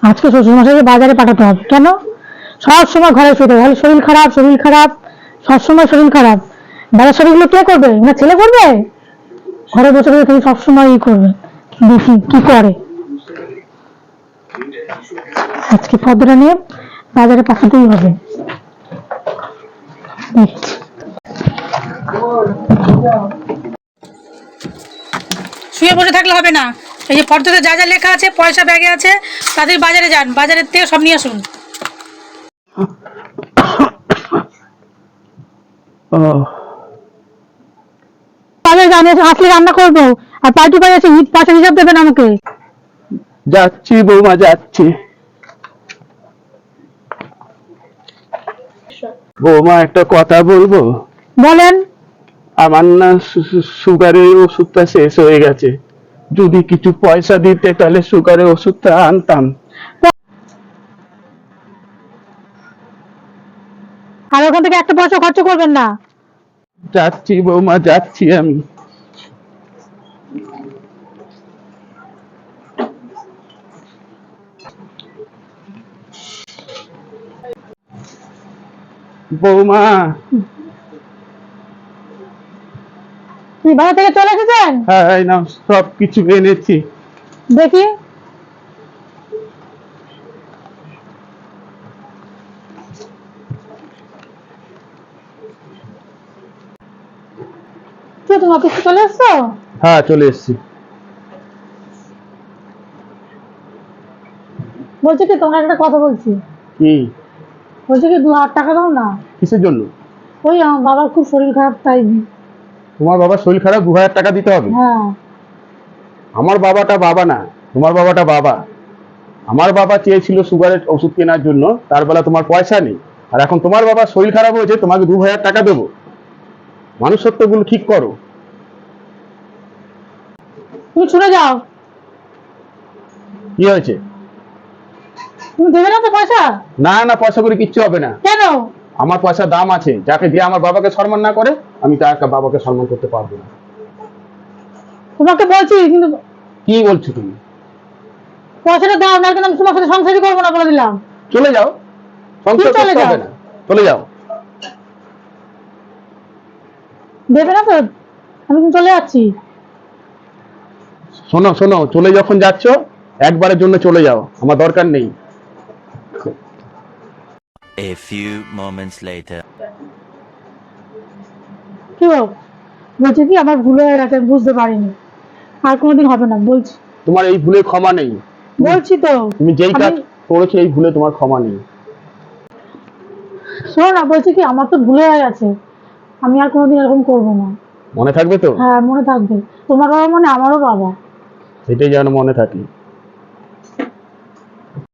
আজকে শ্বশুরমশাইকে বাজারে পাঠাতে হবে। কেন? সব সময় ঘরে শুতে হবে, শরীর খারাপ শরীর খারাপ, সবসময় শরীর খারাপ। বাজার শরীরগুলো কে করবে? না ছেলে করবে? ঘরে বসে বসে তিনি সবসময় ই করবে। দেখি কি করে। আজকে পদ্মটা নিয়ে বাজারে পাঠাতেই হবে। শুয়ে বসে থাকলে হবে না। এই যে পদ্মতে যা যা লেখা আছে, পয়সা ব্যাগে আছে, তাদের বাজারে যান, বাজারের থেকে সব নিয়ে আসুন। আসলে রান্না করবো, আর পার্টি পাই আছে, ঈদ পাশে হিসাব দেবেন আমাকে। যাচ্ছি বৌমা, যাচ্ছি। বৌমা একটা কথা বলবো? বলেন। আমার না সুগারের ওষুধটা শেষ হয়ে গেছে, যদি কিছু পয়সা দিতে তাহলে সুগারের ওষুধটা আনতাম। আর ওখান থেকে একটা পয়সা খরচ করবেন না। যাচ্ছি বৌমা, যাচ্ছি আমি। বৌমা, তুই বাড়ি থেকে চলে এসেছেন? হ্যাঁ না, সব কিছু এনেছি। দেখি। তুমি অফিসে চলে এসছো? হ্যাঁ চলে এসছি। বলছি কি, তোমার একটা কথা বলছি। কি? বলছি কি, 2,000 টাকা দাও না। কিসের জন্য? ওই আমার বাবার খুব শরীর খারাপ, তাই। তোমার বাবার শরীর খারাপ, 2,000 টাকা দিতে হবে? হ্যাঁ। আমার বাবাটা বাবা না, তোমার বাবাটা বাবা। আমার বাবা চেয়েছিল সুগারের ওষুধ কেনার জন্য, তার বেলা তোমার পয়সা নেই, আর এখন তোমার বাবার শরীর খারাপ হয়েছে, তোমাকে 2,000 টাকা দেবো? মানুষত্বগুলো ঠিক করো। তুমি ছুটে যাও। কি হয়েছে? তুমি দেবে না তো পয়সা? না না, পয়সা করে কিচ্ছু হবে না। কেন? আমার পয়সার দাম আছে, যাকে দিয়ে আমার বাবাকে সম্মান না করে, আমি তার বাবাকে সম্মান করতে পারবো না। তোমাকে বলছি কিন্তু। কি বলছো তুমি? পয়সাটা দাও, না কিন্তু আমি তোমার সাথে সংসারই করবো না, বলে দিলাম। চলে যাও, সংসার করতে হবে না, চলে যাও। দেবে না তো? আমি কিন্তু চলে যাচ্ছি। শোনো শোনো, চলে যখন যাচ্ছ, একবারের জন্য চলে যাও, আমার দরকার নেই। A few moments later. কি বলছি কি, আমার ভুল হয়ে গেছে, বুঝতে পারিনি, আর কোনোদিন হবে না, বলছি। তোমার এই ভুলে ক্ষমা নেই। বলছি তো। তুমি যেই কাজ করেছো, এই ভুলে তোমার ক্ষমা নেই। শোনো না, বলছি কি, আমার তো ভুল হয়ে গেছে, আমি আর কোনোদিন এরকম করবো না। মনে থাকবে তো? হ্যাঁ মনে থাকবে। তোমার বাবা মানে আমারও বাবা। সেটাই যেন মনে থাকে।